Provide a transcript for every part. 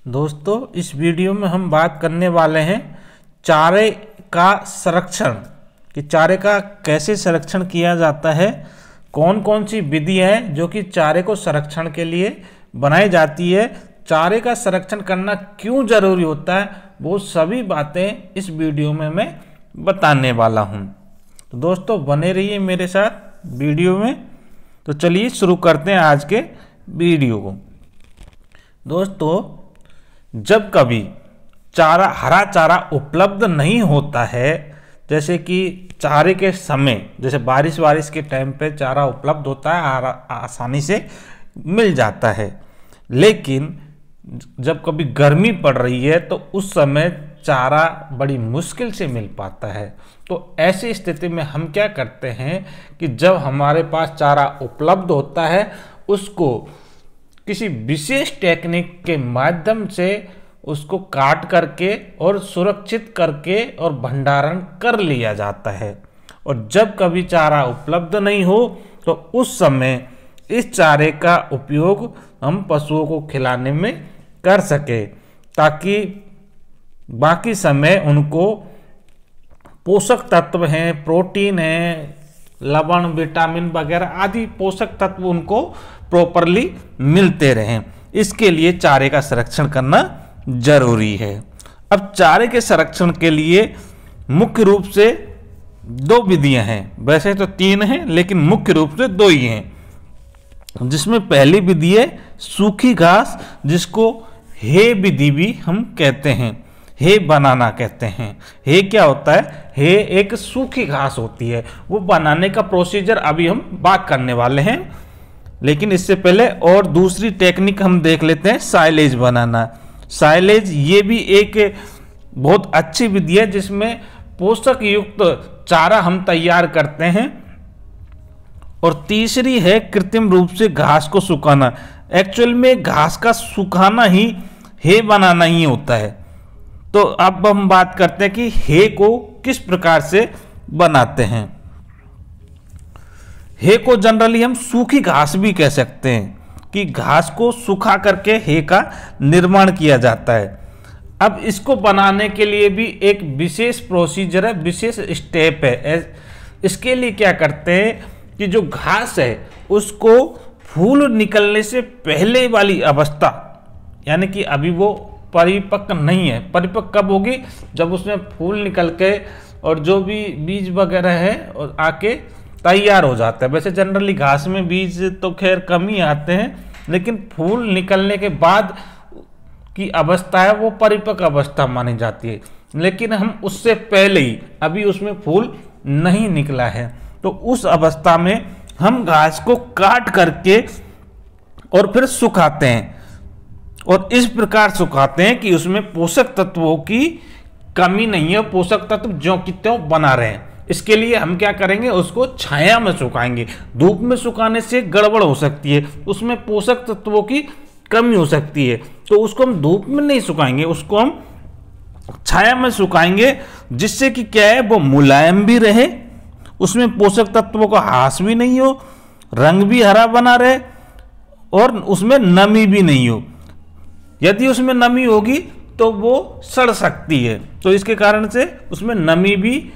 दोस्तों, इस वीडियो में हम बात करने वाले हैं चारे का संरक्षण कि चारे का कैसे संरक्षण किया जाता है। कौन कौन सी विधि है जो कि चारे को संरक्षण के लिए बनाई जाती है, चारे का संरक्षण करना क्यों जरूरी होता है, वो सभी बातें इस वीडियो में मैं बताने वाला हूं। तो दोस्तों, बने रहिए मेरे साथ वीडियो में। तो चलिए शुरू करते हैं आज के वीडियो को। दोस्तों, जब कभी हरा चारा उपलब्ध नहीं होता है, जैसे कि चारे के समय, जैसे बारिश के टाइम पे चारा उपलब्ध होता है, आसानी से मिल जाता है, लेकिन जब कभी गर्मी पड़ रही है तो उस समय चारा बड़ी मुश्किल से मिल पाता है। तो ऐसी स्थिति में हम क्या करते हैं कि जब हमारे पास चारा उपलब्ध होता है, उसको किसी विशेष टेक्निक के माध्यम से उसको काट करके और सुरक्षित करके और भंडारण कर लिया जाता है। और जब कभी चारा उपलब्ध नहीं हो तो उस समय इस चारे का उपयोग हम पशुओं को खिलाने में कर सके, ताकि बाकी समय उनको पोषक तत्व हैं, प्रोटीन है, लवण, विटामिन वगैरह आदि पोषक तत्व उनको प्रॉपरली मिलते रहें। इसके लिए चारे का संरक्षण करना जरूरी है। अब चारे के संरक्षण के लिए मुख्य रूप से दो विधियां हैं, वैसे तो तीन हैं लेकिन मुख्य रूप से दो ही हैं। जिसमें पहली विधि है सूखी घास, जिसको हे विधि भी हम कहते हैं, हे बनाना कहते हैं। हे क्या होता है? हे एक सूखी घास होती है, वो बनाने का प्रोसीजर अभी हम बात करने वाले हैं। लेकिन इससे पहले और दूसरी टेक्निक हम देख लेते हैं, साइलेज बनाना। साइलेज ये भी एक बहुत अच्छी विधि है जिसमें पोषक युक्त चारा हम तैयार करते हैं। और तीसरी है कृत्रिम रूप से घास को सुखाना। एक्चुअल में घास का सुखाना ही हे बनाना ही होता है। तो अब हम बात करते हैं कि हे को किस प्रकार से बनाते हैं। हे को जनरली हम सूखी घास भी कह सकते हैं, कि घास को सुखा करके हे का निर्माण किया जाता है। अब इसको बनाने के लिए भी एक विशेष प्रोसीजर है, विशेष स्टेप है। इसके लिए क्या करते हैं कि जो घास है उसको फूल निकलने से पहले वाली अवस्था, यानी कि अभी वो परिपक्व नहीं है। परिपक्व कब होगी? जब उसमें फूल निकल के और जो भी बीज वगैरह है और आके तैयार हो जाता है। वैसे जनरली घास में बीज तो खैर कम ही आते हैं, लेकिन फूल निकलने के बाद की अवस्था है वो परिपक्व अवस्था मानी जाती है। लेकिन हम उससे पहले ही, अभी उसमें फूल नहीं निकला है, तो उस अवस्था में हम घास को काट करके और फिर सुखाते हैं। और इस प्रकार सुखाते हैं कि उसमें पोषक तत्वों की कमी नहीं है, पोषक तत्व ज्यों की त्यों बना रहे हैं। इसके लिए हम क्या करेंगे, उसको छाया में सुखाएंगे। धूप में सुखाने से गड़बड़ हो सकती है, उसमें पोषक तत्वों की कमी हो सकती है। तो उसको हम धूप में नहीं सुखाएंगे, उसको हम छाया में सुखाएंगे, जिससे कि क्या है, वो मुलायम भी रहे, उसमें पोषक तत्वों का ह्रास भी नहीं हो, रंग भी हरा बना रहे और उसमें नमी भी नहीं हो। यदि उसमें नमी होगी तो वो सड़ सकती है। तो इसके कारण से उसमें नमी भी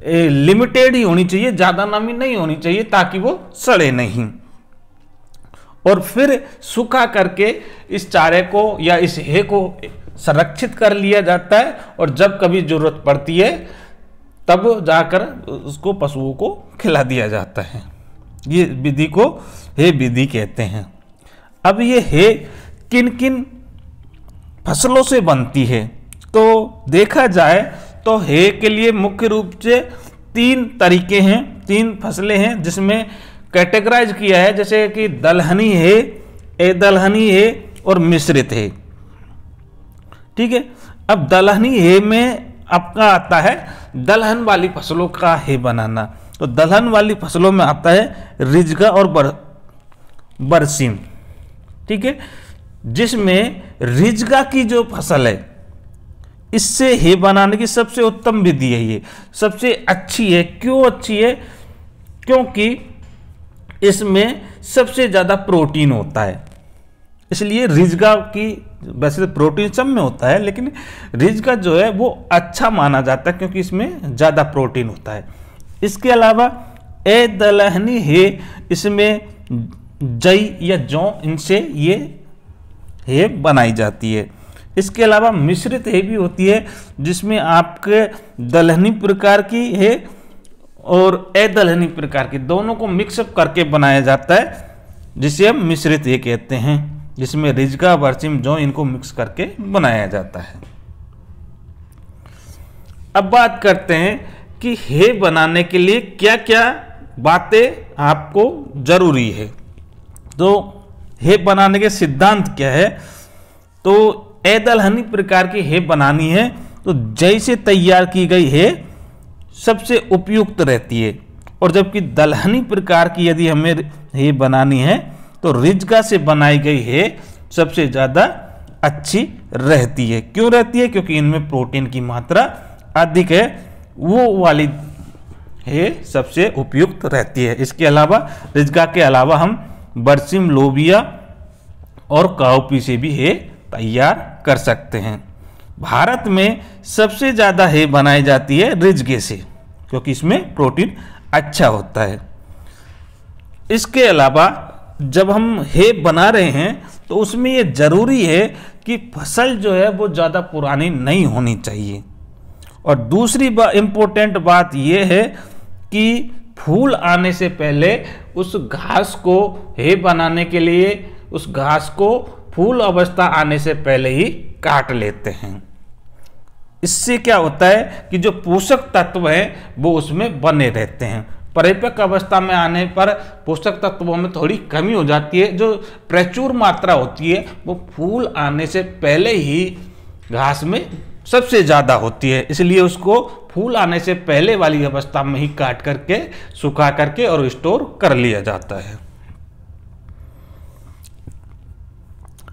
लिमिटेड ही होनी चाहिए, ज़्यादा नमी नहीं होनी चाहिए, ताकि वो सड़े नहीं। और फिर सूखा करके इस चारे को या इस हे को संरक्षित कर लिया जाता है। और जब कभी जरूरत पड़ती है तब जाकर उसको पशुओं को खिला दिया जाता है। ये विधि को हे विधि कहते हैं। अब ये हे किन किन फसलों से बनती है, तो देखा जाए तो हे के लिए मुख्य रूप से तीन तरीके हैं, तीन फसलें हैं जिसमें कैटेगराइज किया है, जैसे कि दलहनी है, दलहनी है और मिश्रित है। ठीक है। अब दलहनी है में आपका आता है दलहन वाली फसलों का हे बनाना। तो दलहन वाली फसलों में आता है रिजगा और बरसीम। ठीक है। जिसमें रिजगा की जो फसल है, इससे हे बनाने की सबसे उत्तम विधि है, ये सबसे अच्छी है। क्यों अच्छी है? क्योंकि इसमें सबसे ज़्यादा प्रोटीन होता है। इसलिए रिजगा की, वैसे तो प्रोटीन सब में होता है, लेकिन रिजगा जो है वो अच्छा माना जाता है क्योंकि इसमें ज़्यादा प्रोटीन होता है। इसके अलावा ए दलहनी हे, इसमें जई या जौ, इनसे ये हे बनाई जाती है। इसके अलावा मिश्रित हे भी होती है जिसमें आपके दलहनी प्रकार की है और अदलहनी प्रकार की, दोनों को मिक्सअप करके बनाया जाता है, जिसे हम मिश्रित हे कहते हैं, जिसमें रिजगा, बरसिम, जौ इनको मिक्स करके बनाया जाता है। अब बात करते हैं कि हे बनाने के लिए क्या क्या बातें आपको जरूरी है। तो हे बनाने के सिद्धांत क्या है, तो अदलहनी प्रकार की हे बनानी है तो जैसे तैयार की गई है सबसे उपयुक्त रहती है, और जबकि दलहनी प्रकार की यदि हमें हे बनानी है तो रिजगा से बनाई गई है सबसे ज़्यादा अच्छी रहती है। क्यों रहती है? क्योंकि इनमें प्रोटीन की मात्रा अधिक है, वो वाली है सबसे उपयुक्त रहती है। इसके अलावा रिजगा के अलावा हम बरसिम, लोबिया और काउपी से भी हे तैयार कर सकते हैं। भारत में सबसे ज़्यादा हे बनाई जाती है रिजगे से, क्योंकि इसमें प्रोटीन अच्छा होता है। इसके अलावा जब हम हे बना रहे हैं तो उसमें ये ज़रूरी है कि फसल जो है वो ज़्यादा पुरानी नहीं होनी चाहिए। और दूसरी इम्पोर्टेंट बात ये है कि फूल आने से पहले उस घास को हे बनाने के लिए उस घास को फूल अवस्था आने से पहले ही काट लेते हैं। इससे क्या होता है कि जो पोषक तत्व हैं वो उसमें बने रहते हैं। परिपक्व अवस्था में आने पर पोषक तत्वों में थोड़ी कमी हो जाती है, जो प्रचुर मात्रा होती है वो फूल आने से पहले ही घास में सबसे ज़्यादा होती है। इसलिए उसको फूल आने से पहले वाली अवस्था में ही काट करके, सुखा करके और स्टोर कर लिया जाता है।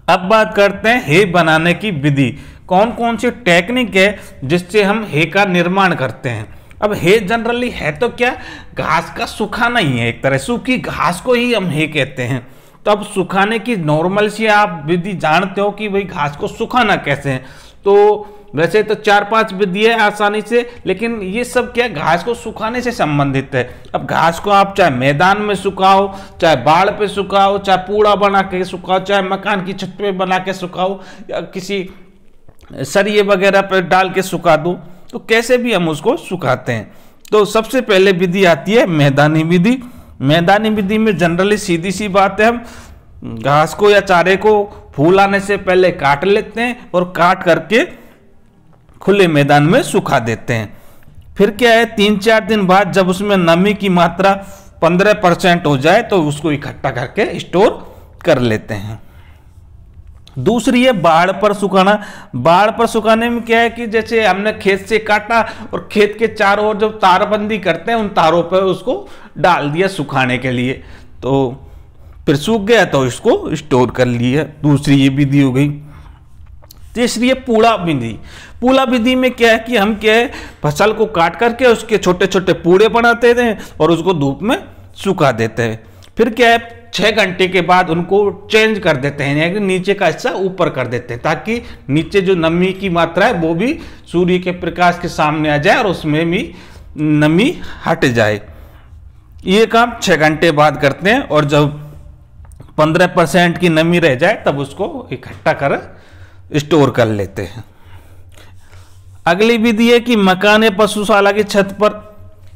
अब बात करते हैं हे बनाने की विधि। कौन कौन सी टेक्निक है जिससे हम हे का निर्माण करते हैं। अब हे जनरली है तो क्या, घास का सुखाना ही है, एक तरह सूखी घास को ही हम हे कहते हैं। तो अब सुखाने की नॉर्मल सी आप विधि जानते हो कि भाई घास को सुखाना कैसे है। तो वैसे तो 4-5 विधि है आसानी से, लेकिन ये सब क्या घास को सुखाने से संबंधित है। अब घास को आप चाहे मैदान में सुखाओ, चाहे बाड़ पे सुखाओ, चाहे पूड़ा बना के सुखाओ, चाहे मकान की छत पे बना के सुखाओ, या किसी सरिये वगैरह पर डाल के सुखा दो, तो कैसे भी हम उसको सुखाते हैं। तो सबसे पहले विधि आती है मैदानी विधि। मैदानी विधि में जनरली सीधी सी बात है, हम घास को या चारे को फूल आने से पहले काट लेते हैं और काट करके खुले मैदान में सुखा देते हैं। फिर क्या है, 3-4 दिन बाद जब उसमें नमी की मात्रा 15% हो जाए तो उसको इकट्ठा करके स्टोर कर लेते हैं। दूसरी है बाड़ पर सुखाना। बाड़ पर सुखाने में क्या है कि जैसे हमने खेत से काटा और खेत के चारों ओर जब तारबंदी करते हैं उन तारों पर उसको डाल दिया सुखाने के लिए, तो फिर सूख गया तो इसको स्टोर कर लिया। दूसरी ये विधि हो गई। तीसरी है पूड़ा विधि। पूड़ा विधि में क्या है कि हम क्या है फसल को काट करके उसके छोटे छोटे पूड़े बनाते थे और उसको धूप में सुखा देते हैं। फिर क्या है 6 घंटे के बाद उनको चेंज कर देते हैं, यानी कि नीचे का हिस्सा ऊपर कर देते हैं, ताकि नीचे जो नमी की मात्रा है वो भी सूर्य के प्रकाश के सामने आ जाए और उसमें भी नमी हट जाए। ये काम 6 घंटे बाद करते हैं, और जब 15% की नमी रह जाए तब उसको इकट्ठा कर स्टोर कर लेते हैं। अगली विधि है कि मकान या पशुशाला की छत पर।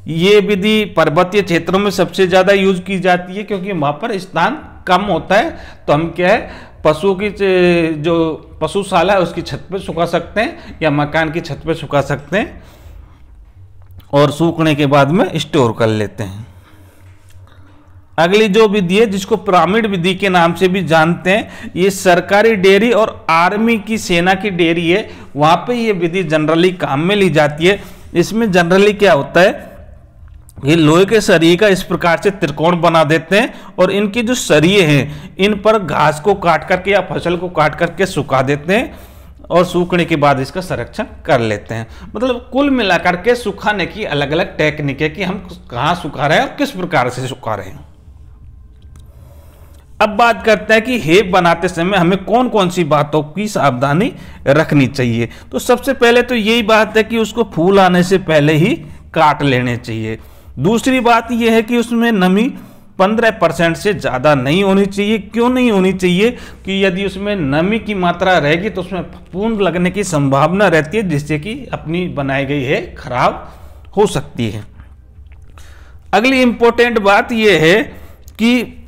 ये विधि पर्वतीय क्षेत्रों में सबसे ज़्यादा यूज की जाती है, क्योंकि वहाँ पर स्थान कम होता है। तो हम क्या है पशुओं की जो पशुशाला है उसकी छत पर सुखा सकते हैं या मकान की छत पर सुखा सकते हैं, और सूखने के बाद में स्टोर कर लेते हैं। अगली जो विधि है जिसको पिरामिड विधि के नाम से भी जानते हैं, ये सरकारी डेयरी और आर्मी की सेना की डेयरी है, वहाँ पे ये विधि जनरली काम में ली जाती है। इसमें जनरली क्या होता है, ये लोहे के सरिये का इस प्रकार से त्रिकोण बना देते हैं और इनकी जो सरिये हैं इन पर घास को काट करके या फसल को काट करके सुखा देते हैं और सूखने के बाद इसका संरक्षण कर लेते हैं। मतलब कुल मिलाकर के सुखाने की अलग अलग टेक्निक है कि हम कहाँ सुखा रहे हैं और किस प्रकार से सुखा रहे हैं। अब बात करते हैं कि हे बनाते समय हमें कौन कौन सी बातों की सावधानी रखनी चाहिए। तो सबसे पहले तो यही बात है कि उसको फूल आने से पहले ही काट लेने चाहिए। दूसरी बात यह है कि उसमें नमी 15% से ज़्यादा नहीं होनी चाहिए। क्यों नहीं होनी चाहिए? कि यदि उसमें नमी की मात्रा रहेगी तो उसमें फफूंद लगने की संभावना रहती है, जिससे कि अपनी बनाई गई है खराब हो सकती है। अगली इंपॉर्टेंट बात यह है कि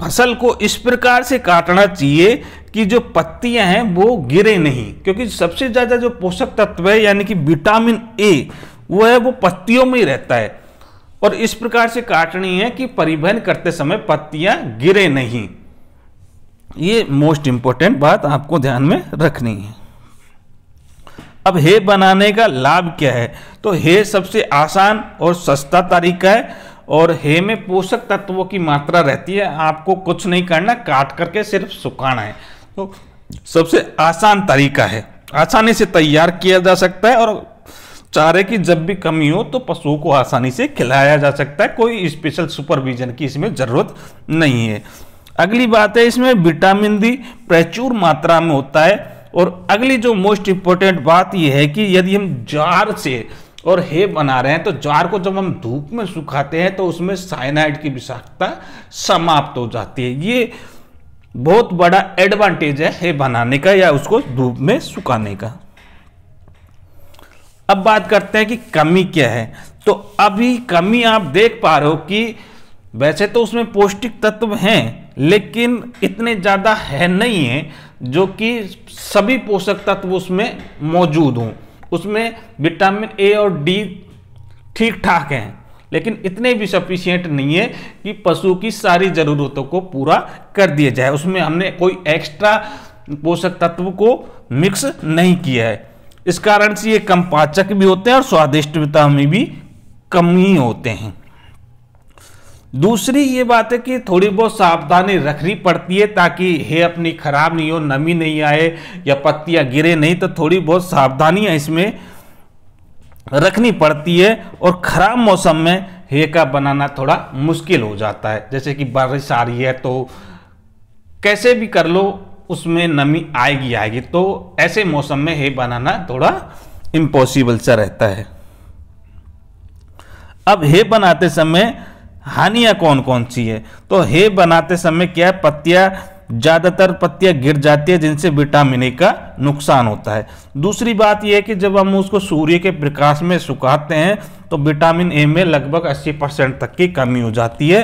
फसल को इस प्रकार से काटना चाहिए कि जो पत्तियां हैं वो गिरे नहीं, क्योंकि सबसे ज़्यादा जो पोषक तत्व है यानी कि विटामिन ए वो है वो पत्तियों में ही रहता है, और इस प्रकार से काटनी है कि परिवहन करते समय पत्तियां गिरे नहीं। ये मोस्ट इंपॉर्टेंट बात आपको ध्यान में रखनी है। अब हे बनाने का लाभ क्या है? तो हे सबसे आसान और सस्ता तरीका है, और हे में पोषक तत्वों की मात्रा रहती है। आपको कुछ नहीं करना, काट करके सिर्फ सुखाना है। तो सबसे आसान तरीका है, आसानी से तैयार किया जा सकता है, और चारे की जब भी कमी हो तो पशुओं को आसानी से खिलाया जा सकता है। कोई स्पेशल सुपरविजन की इसमें जरूरत नहीं है। अगली बात है, इसमें विटामिन डी प्रचुर मात्रा में होता है। और अगली जो मोस्ट इंपॉर्टेंट बात यह है कि यदि हम जार से और हे बना रहे हैं तो जार को जब हम धूप में सुखाते हैं तो उसमें साइनाइड की विषाक्तता समाप्त हो जाती है। ये बहुत बड़ा एडवांटेज है हे बनाने का या उसको धूप में सुखाने का। अब बात करते हैं कि कमी क्या है। तो अभी कमी आप देख पा रहे हो कि वैसे तो उसमें पौष्टिक तत्व हैं, लेकिन इतने ज़्यादा है नहीं है जो कि सभी पोषक तत्व उसमें मौजूद हों। उसमें विटामिन ए और डी ठीक ठाक हैं, लेकिन इतने भी सफिशिएंट नहीं है कि पशु की सारी ज़रूरतों को पूरा कर दिया जाए। उसमें हमने कोई एक्स्ट्रा पोषक तत्व को मिक्स नहीं किया है। इस कारण से ये कम पाचक भी होते हैं और स्वादिष्टता में भी कम ही होते हैं। दूसरी ये बात है कि थोड़ी बहुत सावधानी रखनी पड़ती है ताकि हे अपनी खराब नहीं हो, नमी नहीं आए या पत्तियां गिरे नहीं। तो थोड़ी बहुत सावधानियां इसमें रखनी पड़ती है, और खराब मौसम में हे का बनाना थोड़ा मुश्किल हो जाता है। जैसे कि बारिश आ रही है तो कैसे भी कर लो उसमें नमी आएगी, तो ऐसे मौसम में हे बनाना थोड़ा इम्पॉसिबल सा रहता है। अब हे बनाते समय हानियां कौन कौन सी है? तो हे बनाते समय क्या है, ज़्यादातर पत्तियां गिर जाती है, जिनसे विटामिन ए का नुकसान होता है। दूसरी बात यह है कि जब हम उसको सूर्य के प्रकाश में सुखाते हैं तो विटामिन ए में लगभग 80% तक की कमी हो जाती है।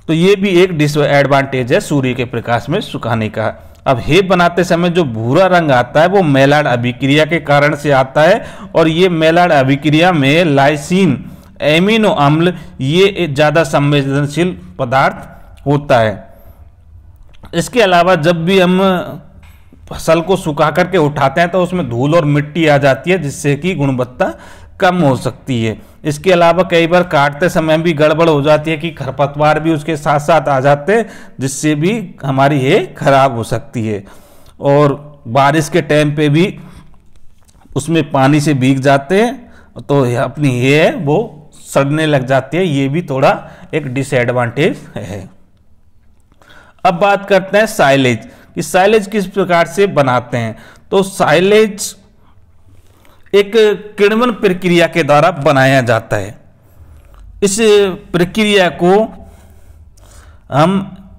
तो ये भी एक डिसएडवांटेज है सूर्य के प्रकाश में सुखाने का। अब हे बनाते समय जो भूरा रंग आता है वो मेलार्ड अभिक्रिया के कारण से आता है, और ये मेलार्ड अभिक्रिया में लाइसिन एमिनो अम्ल ये ज़्यादा संवेदनशील पदार्थ होता है। इसके अलावा जब भी हम फसल को सुखा करके उठाते हैं तो उसमें धूल और मिट्टी आ जाती है, जिससे कि गुणवत्ता कम हो सकती है। इसके अलावा कई बार काटते समय भी गड़बड़ हो जाती है कि खरपतवार भी उसके साथ साथ आ जाते हैं, जिससे भी हमारी हे खराब हो सकती है। और बारिश के टाइम पे भी उसमें पानी से भीग जाते हैं तो अपनी हे है वो सड़ने लग जाती है। ये भी थोड़ा एक डिसएडवांटेज है। अब बात करते हैं साइलेज कि साइलेज किस प्रकार से बनाते हैं। तो साइलेज एक किण्वन प्रक्रिया के द्वारा बनाया जाता है। इस प्रक्रिया को हम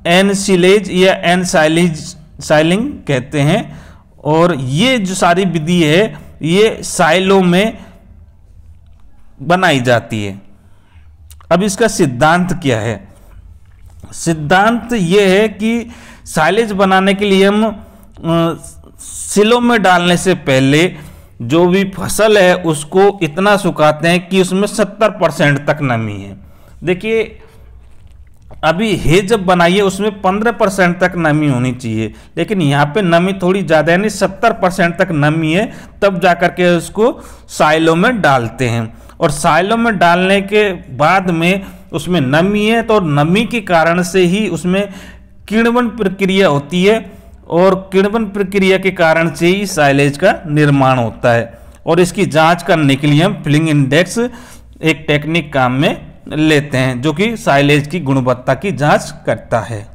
एनसिलेज या एनसाइलिंग कहते हैं, और ये जो सारी विधि है ये साइलो में बनाई जाती है। अब इसका सिद्धांत क्या है? सिद्धांत ये है कि साइलेज बनाने के लिए हम सिलों में डालने से पहले जो भी फसल है उसको इतना सुखाते हैं कि उसमें 70% तक नमी है। देखिए अभी हे जब बनाइए उसमें 15% तक नमी होनी चाहिए, लेकिन यहाँ पे नमी थोड़ी ज़्यादा यानी 70% तक नमी है, तब जा कर के उसको साइलों में डालते हैं। और साइलों में डालने के बाद में उसमें नमी है, तो नमी के कारण से ही उसमें किण्वन प्रक्रिया होती है, और किण्वन प्रक्रिया के कारण से ही साइलेज का निर्माण होता है। और इसकी जांच करने के लिए हम फिलिंग इंडेक्स एक टेक्निक काम में लेते हैं जो कि साइलेज की गुणवत्ता की जांच करता है।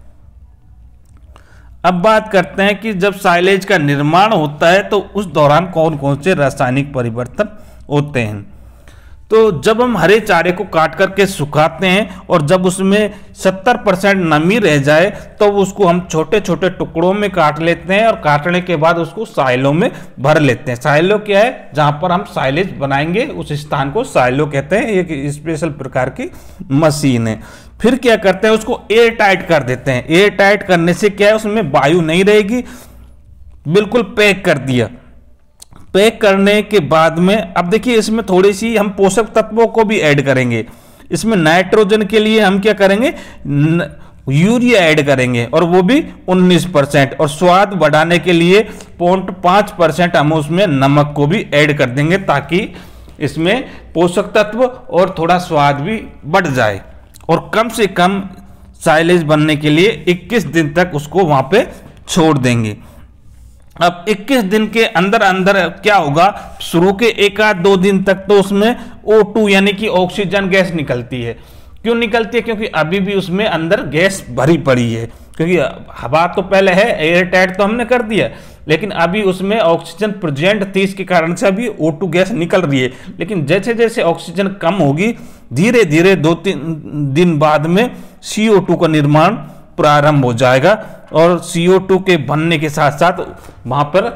अब बात करते हैं कि जब साइलेज का निर्माण होता है तो उस दौरान कौन कौन से रासायनिक परिवर्तन होते हैं। तो जब हम हरे चारे को काट करके सुखाते हैं और जब उसमें 70% नमी रह जाए तो उसको हम छोटे छोटे टुकड़ों में काट लेते हैं और काटने के बाद उसको साइलो में भर लेते हैं। साइलो क्या है, जहां पर हम साइलेज बनाएंगे उस स्थान को साइलो कहते हैं। एक स्पेशल प्रकार की मशीन है। फिर क्या करते हैं, उसको एयर टाइट कर देते हैं। एयर टाइट करने से क्या है, उसमें वायु नहीं रहेगी, बिल्कुल पैक कर दिया। पैक करने के बाद में अब देखिए इसमें थोड़ी सी हम पोषक तत्वों को भी ऐड करेंगे। इसमें नाइट्रोजन के लिए हम क्या करेंगे, यूरिया ऐड करेंगे और वो भी 19%, और स्वाद बढ़ाने के लिए 0.5% हम उसमें नमक को भी ऐड कर देंगे ताकि इसमें पोषक तत्व और थोड़ा स्वाद भी बढ़ जाए। और कम से कम साइलेज बनने के लिए 21 दिन तक उसको वहां पे छोड़ देंगे। अब 21 दिन के अंदर अंदर क्या होगा, शुरू के 1-2 दिन तक तो उसमें O2 यानी कि ऑक्सीजन गैस निकलती है। क्यों निकलती है, क्योंकि अभी भी उसमें अंदर गैस भरी पड़ी है, क्योंकि हवा तो पहले है, एयर टाइट तो हमने कर दिया, लेकिन अभी उसमें ऑक्सीजन प्रेजेंट थी, इसके कारण से अभी O2 गैस निकल रही है। लेकिन जैसे जैसे ऑक्सीजन कम होगी धीरे धीरे 2-3 दिन बाद में CO2 का निर्माण प्रारंभ हो जाएगा और CO2 के बनने के साथ साथ वहां पर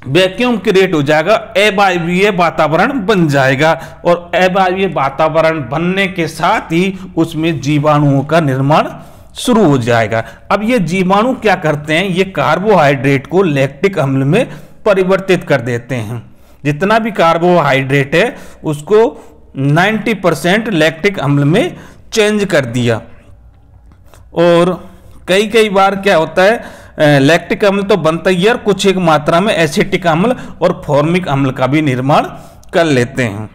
वैक्यूम क्रिएट हो जाएगा, अवायवीय वातावरण बन जाएगा। और अवायवीय वातावरण बनने के साथ ही उसमें जीवाणुओं का निर्माण शुरू हो जाएगा। अब ये जीवाणु क्या करते हैं, ये कार्बोहाइड्रेट को लैक्टिक अम्ल में परिवर्तित कर देते हैं। जितना भी कार्बोहाइड्रेट है उसको 90% लैक्टिक अम्ल में चेंज कर दिया। और कई बार क्या होता है, लैक्टिक अम्ल तो बनता ही है और कुछ एक मात्रा में एसिटिक अम्ल और फॉर्मिक अम्ल का भी निर्माण कर लेते हैं।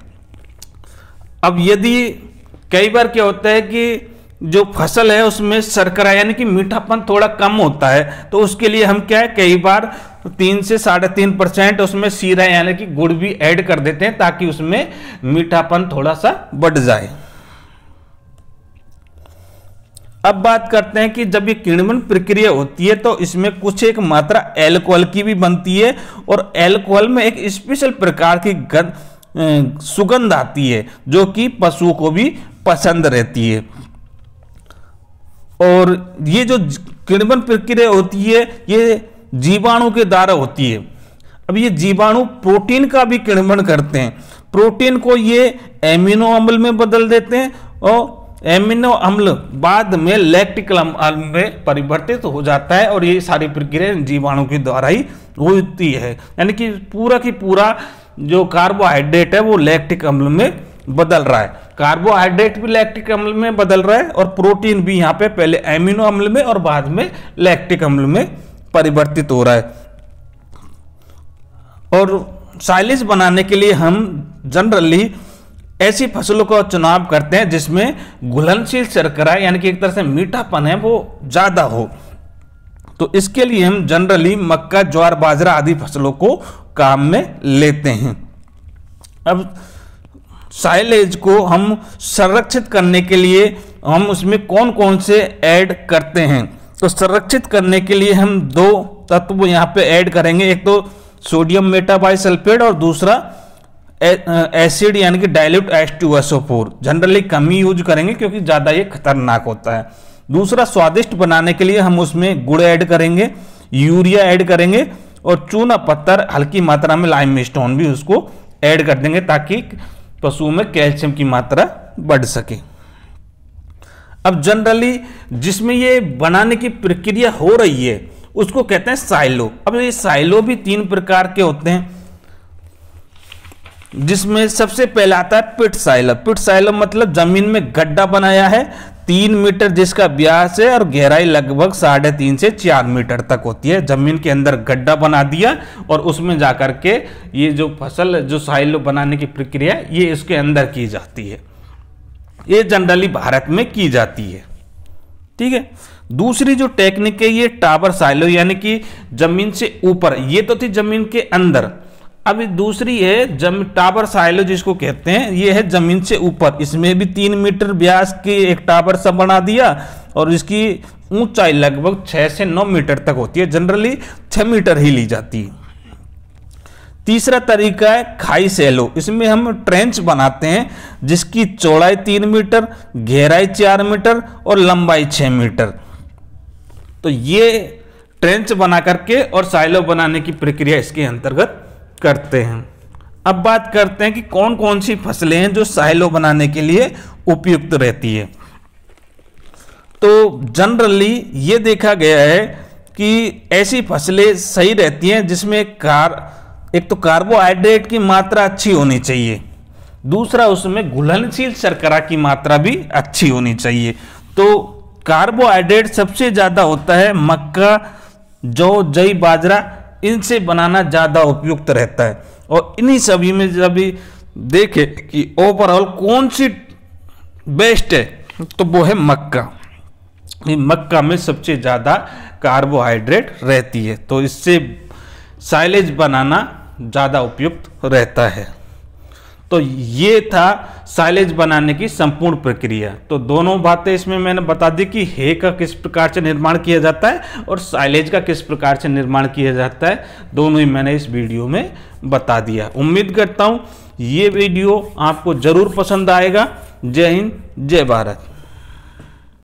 अब यदि कई बार क्या होता है कि जो फसल है उसमें शर्करा यानी कि मीठापन थोड़ा कम होता है, तो उसके लिए हम क्या है, कई बार 3 से 3.5% उसमें सीरा यानी कि गुड़ भी ऐड कर देते हैं ताकि उसमें मीठापन थोड़ा सा बढ़ जाए। अब बात करते हैं कि जब ये किण्वन प्रक्रिया होती है तो इसमें कुछ एक मात्रा एल्कोहल की भी बनती है और एल्कोहल में एक स्पेशल प्रकार की सुगंध आती है जो कि पशुओं को भी पसंद रहती है। और ये जो किण्वन प्रक्रिया होती है ये जीवाणु के द्वारा होती है। अब ये जीवाणु प्रोटीन का भी किण्वन करते हैं। प्रोटीन को ये एमिनो अम्ल में बदल देते हैं और एमिनो अम्ल बाद में लैक्टिक अम्ल में परिवर्तित हो जाता है और ये सारी प्रक्रिया जीवाणु के द्वारा ही होती है। यानी कि पूरा की पूरा जो कार्बोहाइड्रेट है वो लैक्टिक अम्ल में बदल रहा है। कार्बोहाइड्रेट भी लैक्टिक अम्ल में बदल रहा है और प्रोटीन भी यहाँ पे पहले एमिनो अम्ल में और बाद में लैक्टिक अम्ल में परिवर्तित हो रहा है। और साइलेज बनाने के लिए हम जनरली ऐसी फसलों का चुनाव करते हैं जिसमें घुलनशील शर्करा यानी कि एक तरह से मीठापन है वो ज्यादा हो। तो इसके लिए हम जनरली मक्का, ज्वार, बाजरा आदि फसलों को काम में लेते हैं। अब साइलेज को हम संरक्षित करने के लिए हम उसमें कौन कौन से ऐड करते हैं, तो संरक्षित करने के लिए हम 2 तत्व यहाँ पे ऐड करेंगे। एक तो सोडियम मेटाबाइसल्फेट और दूसरा एसिड यानी कि डाइल्यूट H2SO4। जनरली कम ही यूज करेंगे क्योंकि ज़्यादा ये खतरनाक होता है। दूसरा, स्वादिष्ट बनाने के लिए हम उसमें गुड़ ऐड करेंगे, यूरिया ऐड करेंगे और चूना पत्थर, हल्की मात्रा में लाइम स्टोन भी उसको ऐड कर देंगे ताकि पशुओं में कैल्शियम की मात्रा बढ़ सके। अब जनरली जिसमें ये बनाने की प्रक्रिया हो रही है उसको कहते हैं साइलो। अब ये साइलो भी 3 प्रकार के होते हैं जिसमें सबसे पहला आता है पिट साइलो। पिट साइलो मतलब जमीन में गड्ढा बनाया है 3 मीटर जिसका व्यास है और गहराई लगभग 3.5 से 4 मीटर तक होती है। जमीन के अंदर गड्ढा बना दिया और उसमें जाकर के ये जो फसल जो साइलो बनाने की प्रक्रिया ये इसके अंदर की जाती है। ये जनरली भारत में की जाती है, ठीक है। दूसरी जो टेक्निक है ये टावर साइलो यानी कि जमीन से ऊपर, ये तो थी जमीन के अंदर। अभी दूसरी है टावर साइलो जिसको कहते हैं, ये है जमीन से ऊपर। इसमें भी 3 मीटर व्यास की एक टावर सा बना दिया और इसकी ऊंचाई लगभग 6 से 9 मीटर तक होती है, जनरली 6 मीटर ही ली जाती है। तीसरा तरीका है खाई सैलो। इसमें हम ट्रेंच बनाते हैं जिसकी चौड़ाई 3 मीटर, गहराई 4 मीटर और लंबाई 6 मीटर। तो ये ट्रेंच बना करके और साइलो बनाने की प्रक्रिया इसके अंतर्गत करते हैं। अब बात करते हैं कि कौन कौन सी फसलें हैं जो साइलो बनाने के लिए उपयुक्त रहती है। तो जनरली ये देखा गया है कि ऐसी फसलें सही रहती हैं जिसमें एक तो कार्बोहाइड्रेट की मात्रा अच्छी होनी चाहिए, दूसरा उसमें घुलनशील शर्करा की मात्रा भी अच्छी होनी चाहिए। तो कार्बोहाइड्रेट सबसे ज़्यादा होता है मक्का, जौ, जई, बाजरा, इनसे बनाना ज़्यादा उपयुक्त रहता है। और इन्हीं सभी में जब भी देखे कि ओवरऑल कौन सी बेस्ट है तो वो है मक्का। मक्का में सबसे ज़्यादा कार्बोहाइड्रेट रहती है, तो इससे साइलेज बनाना ज़्यादा उपयुक्त रहता है। तो ये था साइलेज बनाने की संपूर्ण प्रक्रिया। तो दोनों बातें इसमें मैंने बता दी कि हे का किस प्रकार से निर्माण किया जाता है और साइलेज का किस प्रकार से निर्माण किया जाता है, दोनों ही मैंने इस वीडियो में बता दिया। उम्मीद करता हूँ ये वीडियो आपको ज़रूर पसंद आएगा। जय हिंद, जय भारत।